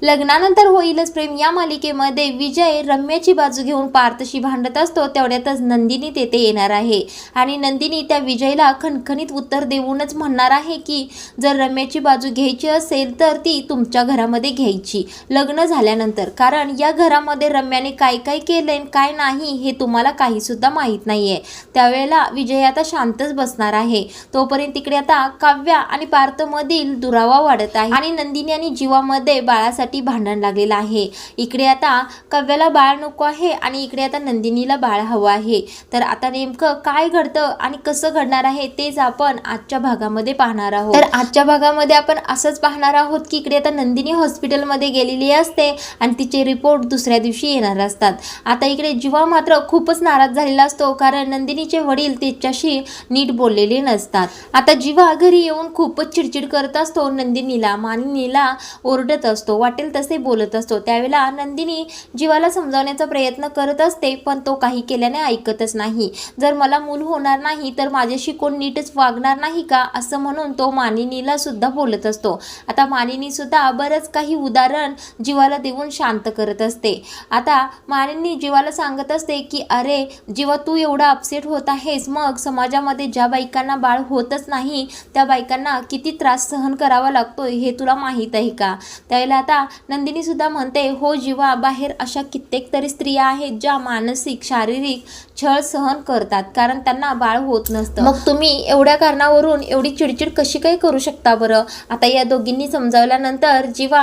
लग्नानंतर होईलच प्रेम या मालिकेमध्ये विजय रम्याची बाजू घेऊन पार्थशी भांडत असतो, तेवढ्यातच नंदिनी तेथे येणार आहे आणि नंदिनी त्या विजयला खणखणीत उत्तर देऊनच म्हणणार आहे की जर रम्याची बाजू घ्यायची असेल तर ती तुमच्या घरामध्ये घ्यायची लग्न झाल्यानंतर, कारण या घरामध्ये रम्याने काय काय केलंय काय नाही हे तुम्हाला काही सुद्धा माहीत नाहीये। त्यावेळेला विजय आता शांतच बसणार आहे। तोपर्यंत तिकडे आता काव्या आणि पार्थ मधील दुरावा वाढत आहे आणि नंदिनी आणि जीवामध्ये बाळासाठी भांडण लागलेलं आहे। इकडे आता काव्याला बाळ नको आहे आणि इकडे आता नंदिनीला बाळ हवं आहे। तर आता नेमकं काय घडतं आणि कसं घडणार आहे तेच आपण आजच्या भागामध्ये पाहणार आहोत। तर आजच्या भागामध्ये आपण असंच पाहणार आहोत की इकडे आता नंदिनी हॉस्पिटलमध्ये गेलेली असते आणि तिचे रिपोर्ट दुसऱ्या दिवशी येणार असतात। आता इकडे जीवा मात्र खूपच नाराज झालेला असतो, कारण नंदिनीचे वडील तिच्याशी नीट बोललेले नसतात। आता जीवा घरी येऊन खूपच चिडचिड करत असतो, नंदिनीला मानिनीला ओरडत असतो, वाटेल तसे बोलत असतो। त्यावेळेला नंदिनी जीवाला समजावण्याचा प्रयत्न करत असते, पण तो काही केल्याने ऐकतच नाही। जर मला मूल होणार नाही तर माझ्याशी कोण नीटच वागणार नाही का, असं म्हणून तो मानिनीला सुद्धा बोलत असतो। आता मानिनी सुद्धा बरंच काही उदाहरण जीवाला देऊन शांत करत असते। आता मानिनी जीवाला सांगत असते की अरे जीवा, तू एवढा अपसेट होत आहेस, मग समाजामध्ये ज्या बायकांना बाळ होतच नाही त्या बायकांना किती त्रास सहन करावा लागतोय हे तुला माहीत आहे का। त्यावेळेला आता नंदिनी सुद्धा म्हणते, हो जीवा, बाहेर अशा कित्येक तरी स्त्रिया आहेत ज्या मानसिक शारीरिक छळ सहन करतात कारण त्यांना बाळ होत नसतं, मग तुम्ही एवढ्या कारणावरून एवढी चिडचिड कशी काय करू शकता बरं। आता या दोघींनी समजावल्यानंतर जीवा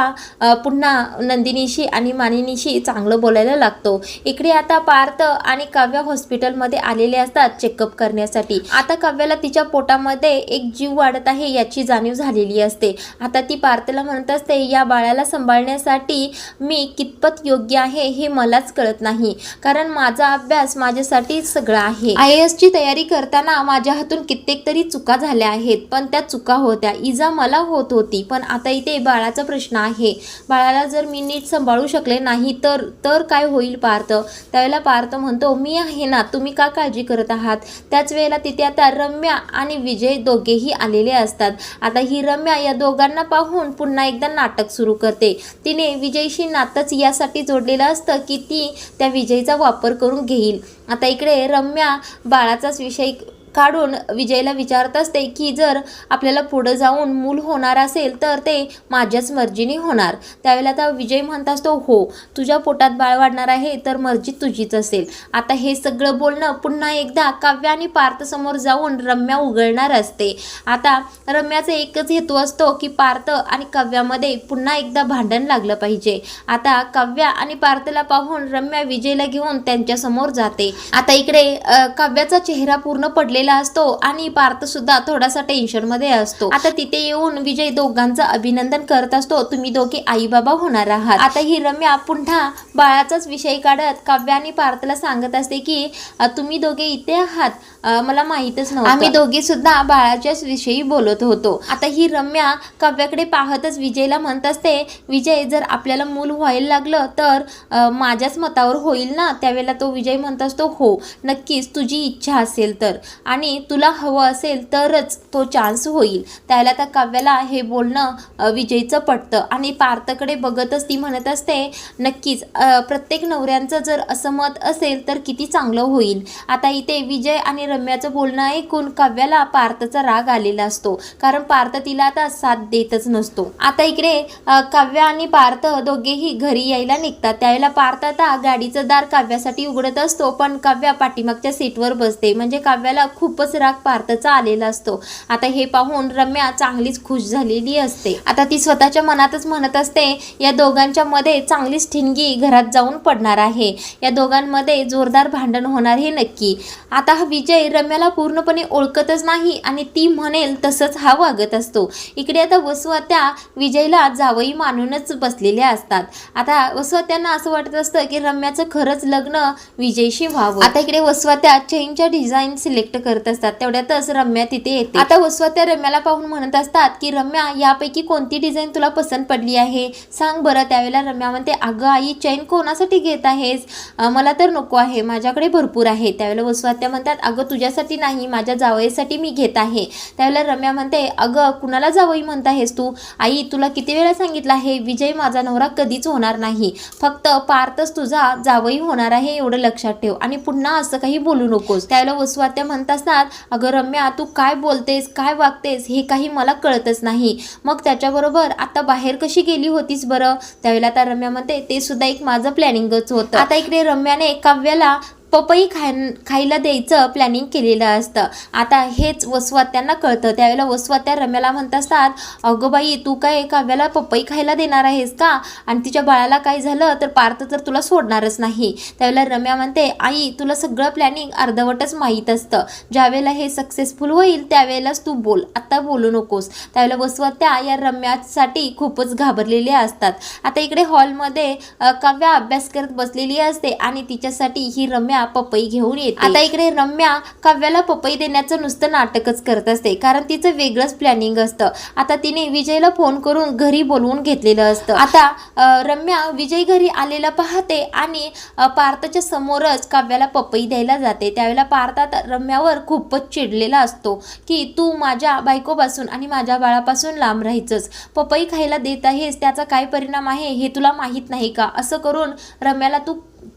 पुन्हा नंदिनीशी आणि मानिनीशी चांगलं बोलायला लागतो। इकडे आता पार्थ आणि काव्या हॉस्पिटलमध्ये आलेले असतात चेकअप करण्यासाठी। आता काव्याला तिच्या पोटामध्ये एक जीव वाढत आहे याची जाणीव झालेली असते। आता ती पार्थला म्हणत असते, या बाळाला सांभाळण्यासाठी मी कितपत योग्य आहे हे मलाच कळत नाही, कारण माझा अभ्यास माझ्यासाठी सगळं आहे। IAS ची तयारी करताना माझ्या हातून कित्येक तरी चुका झाल्या आहेत, पण त्या चुका होत्या, इजा मला होत होती, पण आता इथे बाळाचा प्रश्न आहे। बाळाला जर मी नीट सांभाळू शकले नाही तर काय होईल पार्थ। त्यावेळेला पार्थ म्हणतो, मी आहे ना, तुम्ही का काळजी करत आहात। त्याच वेळेला तिथे आता रम्या आणि विजय दोघेही आलेले असतात। आता ही रम्या या दोघांना पाहून पुन्हा एकदा नाटक सुरू करते। तिने विजयशी नातंच यासाठी जोडलेलं असतं की ती त्या विजयचा वापर करून घेईल। आता इकडे रम्या बाळाचाच विषय काढून विजयला विचारत असते की जर आपल्याला पुढे जाऊन मूल होणार असेल तर ते माझ्याच मर्जीने होणार। त्यावेळेला आता विजय म्हणत असतो, हो, तुझ्या पोटात बाळ वाढणार आहे तर मर्जी तुझीच असेल। आता हे सगळं बोलणं पुन्हा एकदा काव्या आणि पार्थ समोर जाऊन रम्या उघडणार असते। आता रम्याचा एकच हेतू असतो की पार्थ आणि काव्यामध्ये पुन्हा एकदा भांडण लागलं पाहिजे। आता काव्या आणि पार्थला पाहून रम्या विजयला घेऊन त्यांच्या समोर जाते। आता इकडे काव्याचा चेहरा पूर्ण पडलेला असतो आणि पार्थ सुद्धा थोडासा टेन्शन मध्ये असतो। आता तिथे येऊन विजय दोघांचं अभिनंदन करत असतो, तुम्ही दोघे आई बाबा होणार आहात। आता ही रम्या पुन्हा बाळाचाच विषय काढत काव्या आणि पार्थला सांगत असते की तुम्ही दोघे इथे आहात, मला माहीतच नव्हतं, आम्ही दोघे सुद्धा बाळाच्याच विषयी बोलत होतो। आता ही रम्या काव्याकडे पाहतच विजयला म्हणत असते, विजय, जर आपल्याला मूल व्हायला लागलं तर माझ्याच मतावर होईल ना। त्यावेळेला तो विजय म्हणत असतो, हो नक्कीच, तुझी इच्छा असेल तर आणि तुला हवं असेल तरच तो चान्स होईल। त्याला त्या काव्याला हे बोलणं विजयचं पटतं आणि पार्थकडे बघतच ती म्हणत असते, नक्कीच, प्रत्येक नवऱ्यांचं जर असं मत असेल तर किती चांगलं होईल। आता इथे विजय आणि रम्याचं बोलणं ऐकून काव्याला पार्थचा राग आलेला असतो, कारण पार्थ तिला आता साथ देतच नसतो। आता इकडे काव्या आणि पार्थ दोघेही घरी यायला निघतात। त्यावेळेला पार्थ आता गाडीचं दार काव्यासाठी उघडत असतो, पण काव्या पाठीमागच्या सीटवर बसते, म्हणजे काव्याला खूपच राग पार्थचा आलेला असतो। आता हे पाहून रम्या चांगलीच खुश झालेली असते। आता ती स्वतःच्या मनातच म्हणत असते, या दोघांच्या मध्ये चांगलीच ठिणगी घरात जाऊन पडणार आहे, या दोघांमध्ये जोरदार भांडण होणार हे नक्की। आता हा विजय रम्याला पूर्णपणे ओळखतच नाही आणि ती म्हणेल तसंच हा वागत असतो। इकडे आता वसुहत्या विजयला जावई मानूनच बसलेल्या असतात। आता वसुहत्यांना असं वाटत असतं की रम्याचं खरंच लग्न विजयशी व्हावं। आता इकडे वसुहत्या चेनच्या डिझाईन सिलेक्ट करत असतात, तेवढ्यातच रम्या तिथे येते। आता वसुहत्या रम्याला पाहून म्हणत असतात की रम्या, यापैकी कोणती डिझाईन तुला पसंत पडली आहे सांग बरं। त्यावेळेला रम्या म्हणते, अगं आई, चैन कोणासाठी घेत आहेस, मला तर नको आहे, माझ्याकडे भरपूर आहे। त्यावेळेला वसुहत्या म्हणतात, अगं तुझ्यासाठी नाही, माझ्या जावयासाठी मी घेत आहे. त्यावेळेला रम्या म्हणते, अगं कुणाला जावई म्हणत आहेस तू? आई तुला किती वेळा सांगितलं आहे, विजय माझा नवरा कधीच होणार नाही, फक्त पार्थच तुझा जावई होणार आहे, एवढं लक्षात ठेव आणि पुन्हा असं काही बोलू नकोस. त्यावेळेला वसुआत्या म्हणत असतात, अगं रम्या तू काय बोलतेस, काय वागतेस हे काही मला कळतच नाही. मग त्याच्याबरोबर आता बाहेर कशी गेली होतीस बरं? त्यावेळेला आता रम्या म्हणते, ते सुद्धा एक माझं प्लॅनिंगच होतं. आता इकडे रम्याने काव्याला पपई खायला द्यायचं प्लॅनिंग केलेलं असतं. आता हेच वसुआत्यांना कळतं. त्यावेळेला वसुआत्या रम्याला म्हणत असतात, अगं बाई तू काय काव्याला पपई खायला देणार आहेस का? आणि तिच्या बाळाला काय झालं तर पार्थ तर तुला सोडणारच नाही. त्यावेळेला रम्या म्हणते, आई तुला सगळं प्लॅनिंग अर्धवटच माहीत असतं, ज्यावेळेला हे सक्सेसफुल होईल त्यावेळेलाच तू बोल, आत्ता बोलू नकोस. त्यावेळेला वसुआत्या या रम्यासाठी खूपच घाबरलेल्या असतात. आता इकडे हॉलमध्ये काव्या अभ्यास करत बसलेली असते आणि तिच्यासाठी ही रम्या पपई घेऊन येते. आता इकडे रम्या काव्याला पपई देण्याचं नुसतं नाटकच करत असते, कारण तिचं वेगळंच प्लॅनिंग असतं. आता तिने विजयला फोन करून घरी बोलवून घेतलेलं असतं. आता रम्या विजय घरी आलेला पाहते आणि पार्थच्या समोरच काव्याला पपई द्यायला जाते. त्यावेळेला पार्थ रम्यावर खूपच चिडलेला असतो की तू माझ्या बायकोपासून आणि माझ्या बाळापासून लांब राहायचंच, पपई खायला देत आहेस त्याचा काय परिणाम आहे हे तुला माहीत नाही का? असं करून रम्याला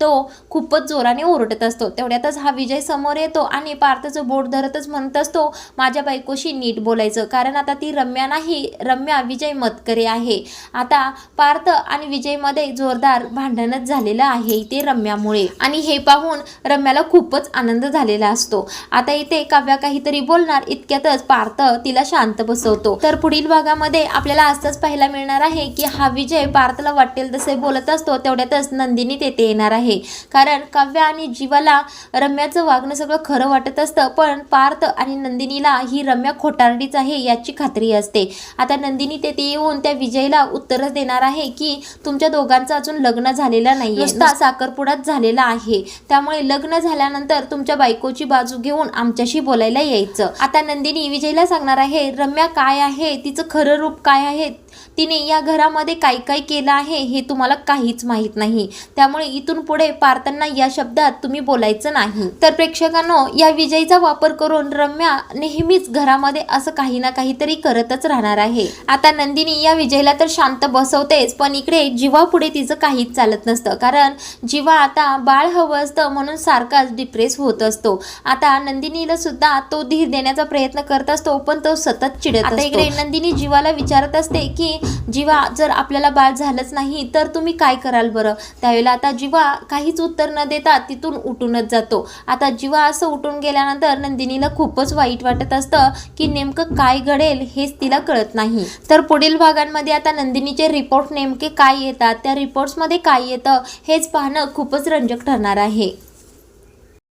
तो खूपच जोराने ओरडत असतो. तेवढ्यातच हा विजय समोर येतो आणि पार्थचं बोट धरतच म्हणत असतो, माझ्या बायकोशी नीट बोलायचं, कारण आता ती रम्या नाही, रम्या विजय मतकरे आहे. आता पार्थ आणि विजयमध्ये जोरदार भांडणच झालेलं आहे इथे रम्यामुळे, आणि हे पाहून रम्याला खूपच आनंद झालेला असतो. आता इथे काव्या काहीतरी बोलणार इतक्यातच पार्थ तिला शांत बसवतो. तर पुढील भागामध्ये आपल्याला असंच पाहायला मिळणार आहे की हा विजय पार्थला वाटेल तसे बोलत असतो. तेवढ्यातच नंदिनी तेथे येणार आहे, कारण काव्या आणि जीवाला रम्याचं वागणं सगळं खरं वाटत असतं, पण पार्थ आणि नंदिनीला ही रम्या खोटारडीच आहे याची खात्री असते. आता नंदिनी तेथे येऊन त्या विजयला उत्तरच देणार आहे की तुमच्या दोघांचं अजून लग्न झालेलं नाहीये, नुसता साखरपुडाच झालेला आहे, त्यामुळे लग्न झाल्यानंतर तुमच्या बायकोची बाजू घेऊन आमच्याशी बोलायला यायचं. आता नंदिनी विजयला सांगणार आहे रम्या काय आहे, तिचं खरं रूप काय आहे, तिने या घरामध्ये काय काय केलं आहे हे तुम्हाला काहीच माहीत नाही, त्यामुळे इथून पुढे पार्थांना या शब्दात तुम्ही बोलायचं नाही. तर प्रेक्षकांनो, या विजयचा वापर करून रम्या नेहमीच घरामध्ये असं काही ना काहीतरी करतच राहणार आहे. आता नंदिनी या विजयला तर शांत बसवतेच, पण इकडे जीवा पुढे तिचं काहीच चालत नसतं, कारण जीवा आता बाळ हवं असतं म्हणून सारखाच डिप्रेस होत असतो. आता नंदिनीला सुद्धा तो धीर देण्याचा प्रयत्न करत असतो, पण तो सतत चिडत असतो. आता इकडे नंदिनी जीवाला विचारत असते की जीवा, जर आपल्याला बाळ झालंच नाही तर तुम्ही काय कराल बरं? त्यावेळेला आता जीवा काहीच उत्तर न देता तिथून उठूनच जातो. आता जीवा असं उठून गेल्यानंतर नंदिनीला खूपच वाईट वाटत असतं की नेमकं काय घडेल हेच तिला कळत नाही. तर पुढील भागांमध्ये आता नंदिनीचे रिपोर्ट नेमके काय येतात, त्या रिपोर्ट्समध्ये काय येतं हेच पाहणं खूपच रंजक ठरणार आहे.